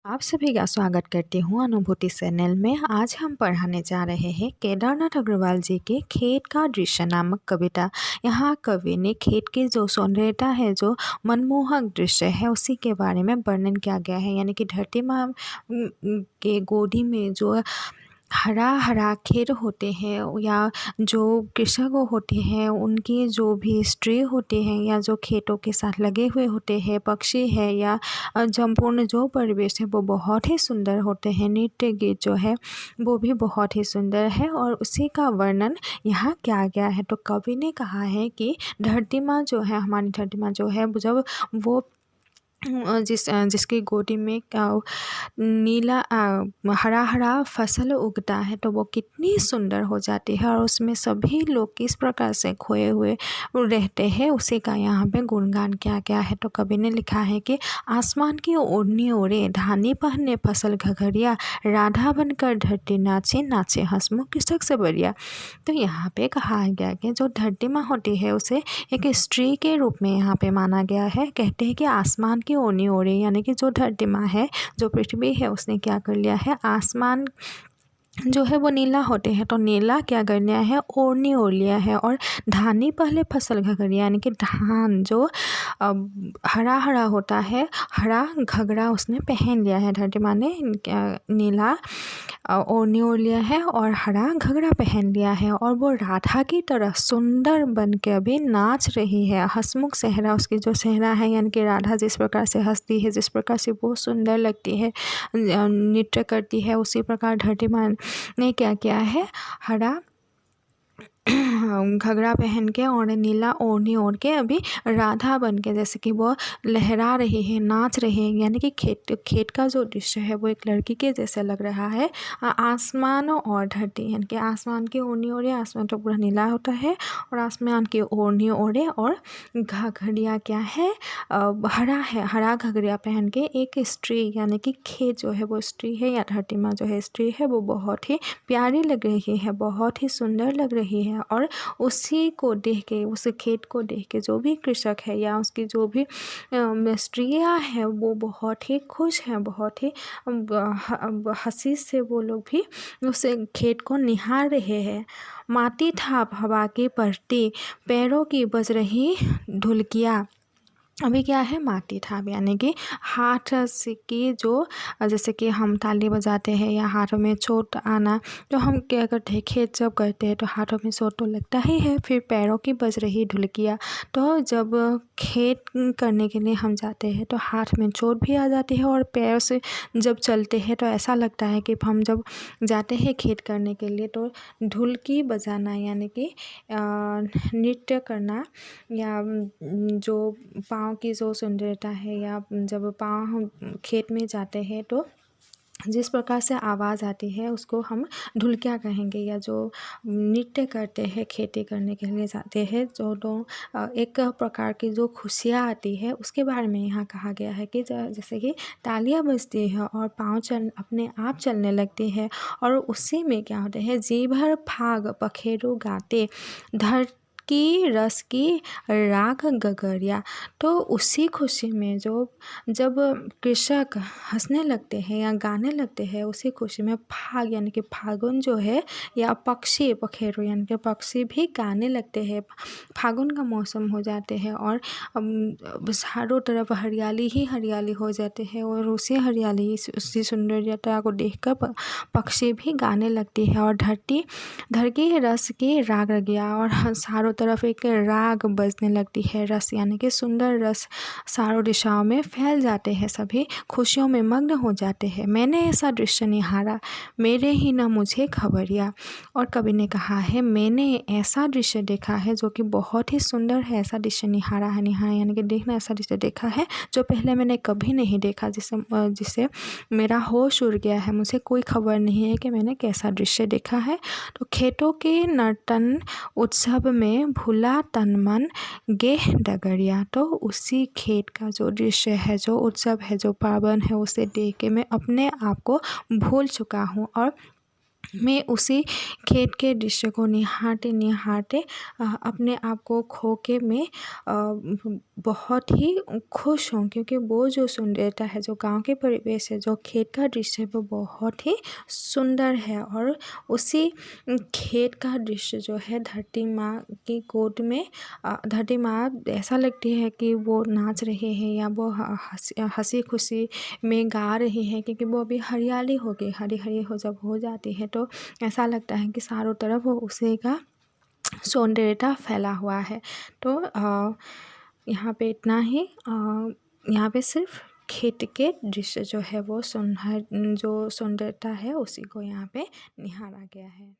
आप सभी का स्वागत करती हूँ अनुभूति चैनल में। आज हम पढ़ाने जा रहे हैं केदारनाथ अग्रवाल जी के खेत का दृश्य नामक कविता। यहाँ कवि ने खेत की जो सौंदर्यता है, जो मनमोहक दृश्य है, उसी के बारे में वर्णन किया गया है। यानी कि धरती माँ के गोदी में जो हरा हरा खेत होते हैं या जो कृषक होते हैं, उनकी जो भी स्त्री होते हैं या जो खेतों के साथ लगे हुए होते हैं, पक्षी है या संपूर्ण जो परिवेश है वो बहुत ही सुंदर होते हैं। नृत्य गीत जो है वो भी बहुत ही सुंदर है और उसी का वर्णन यहाँ किया गया है। तो कवि ने कहा है कि धरती माँ जो है, हमारी धरती माँ जो है, जब वो जिसकी गोदी में नीला हरा हरा फसल उगता है तो वो कितनी सुंदर हो जाती है और उसमें सभी लोग किस प्रकार से खोए हुए रहते हैं, उसी का यहाँ पे गुणगान किया गया है। तो कवि ने लिखा है कि आसमान की ओढ़नी ओढ़े, धानी पहने फसल घघरिया, राधा बनकर धरती नाचे, नाचे हंसमुख कृषक से बढ़िया। तो यहाँ पे कहा गया कि जो धरती माँ होती है उसे एक स्त्री के रूप में यहाँ पे माना गया है। कहते हैं कि आसमान की ओढ़नी ओढ़े, यानी कि जो धरती माँ है, जो पृथ्वी है, उसने क्या कर लिया है, आसमान जो है वो नीला होते हैं तो नीला क्या कर लिया है, ओढ़नी ओढ़ लिया है। और धानी पहले फसल घघरिया, यानी कि धान जो हरा हरा होता है, हरा घघरा उसने पहन लिया है। धरती माँ ने नीला ओढ़नी ओढ़ लिया है और हरा घघरा पहन लिया है और वो राधा की तरह सुंदर बन के अभी नाच रही है। हंसमुख चेहरा, उसकी जो चेहरा है, यानी कि राधा जिस प्रकार से हंसती है, जिस प्रकार से वो सुंदर लगती है, नृत्य करती है, उसी प्रकार धरती माँ ने क्या किया है, हरा घघरा पहन के और नीला ओढ़नी ओढ़ के अभी राधा बन के, जैसे कि वो लहरा रही है, नाच रही है। यानी कि खेत का जो दृश्य है वो एक लड़की के जैसे लग रहा है। आसमान और धरती, यानी कि आसमान की ओढ़नी ओढ़े, आसमान तो पूरा नीला होता है और आसमान की ओढ़नी ओढ़े और घघरिया क्या है, हरा है, हरा घघरिया पहन के एक स्त्री, यानी कि खेत जो है वो स्त्री है या धरती माँ जो है स्त्री है, वो बहुत ही प्यारी लग रही है, बहुत ही सुंदर लग रही है। और उसी को देख के, उस खेत को देख के जो भी कृषक है या उसकी जो भी स्त्रियाँ हैं वो बहुत ही खुश हैं, बहुत ही हंसी से वो लोग भी उस खेत को निहार रहे हैं। माटी थाप हवा की पड़ती, पैरों की बज रही ढुलकियाँ। अभी क्या है, माटी थाप, यानी कि हाथ से की जो, जैसे कि हम ताली बजाते हैं या हाथों में चोट आना, तो हम क्या करते हैं, खेत जब करते हैं तो हाथों में चोट तो लगता ही है। फिर पैरों की बज रही ढुलकियाँ, तो जब खेत करने के लिए हम जाते हैं तो हाथ में चोट भी आ जाती है और पैर से जब चलते हैं तो ऐसा लगता है कि हम जब जाते हैं खेत करने के लिए तो ढुलकी बजाना, यानी कि नृत्य करना, या जो पाँव की जो सुंदरता है, या जब पाँव हम खेत में जाते हैं तो जिस प्रकार से आवाज़ आती है उसको हम ढुलकियाँ कहेंगे। या जो नृत्य करते हैं, खेती करने के लिए जाते हैं, जो तो एक प्रकार की जो खुशियाँ आती है उसके बारे में यहाँ कहा गया है कि जैसे कि तालियां बजती है और पाँव अपने आप चलने लगते हैं और उसी में क्या होते हैं, जी भर फाग पखेरु गाते, धर की रस की राग गगरिया। तो उसी खुशी में जब कृषक हंसने लगते हैं या गाने लगते हैं, उसी खुशी में फाग, यानी कि फागुन जो है, या पक्षी पखेरु, यानी कि पक्षी भी गाने लगते हैं। फागुन का मौसम हो जाते हैं और चारों तरफ हरियाली ही हरियाली हो जाते हैं और उसी हरियाली, उसी सुंदरता को देखकर पक्षी भी गाने लगती है और धरती रस की राग रगिया, और चारों तरफ एक राग बजने लगती है। रस, यानी कि सुंदर रस चारों दिशाओं में फैल जाते हैं, सभी खुशियों में मग्न हो जाते हैं। मैंने ऐसा दृश्य निहारा, मेरे ही न मुझे खबरिया। और कवि ने कहा है, मैंने ऐसा दृश्य देखा है जो कि बहुत ही सुंदर है, ऐसा दृश्य निहारा है, यानी कि देखना, ऐसा दृश्य देखा है जो पहले मैंने कभी नहीं देखा, जिससे मेरा होश उड़ गया है, मुझे कोई खबर नहीं है कि मैंने कैसा दृश्य देखा है। तो खेतों के नर्तन उत्सव में भूला तन मन गेह डगरिया। तो उसी खेत का जो दृश्य है, जो उत्सव है, जो पावन है, उसे देख के मैं अपने आप को भूल चुका हूँ और मैं उसी खेत के दृश्य को निहारते निहारते अपने आप को खो के मैं बहुत ही खुश हूँ, क्योंकि वो जो सुंदरता है, जो गांव के परिवेश है, जो खेत का दृश्य है, वो बहुत ही सुंदर है। और उसी खेत का दृश्य जो है धरती माँ की गोद में, धरती माँ ऐसा लगती है कि वो नाच रहे हैं या वो हंसी खुशी में गा रहे हैं, क्योंकि वो अभी हरियाली हो गई, हरी हरी हो जब हो जाती है तो ऐसा लगता है कि चारों तरफ वो उसी का सौंदर्यता फैला हुआ है। तो यहाँ पे इतना ही। यहाँ पे सिर्फ खेत के दृश्य जो है वो जो सुंदरता है उसी को यहाँ पे निहारा गया है।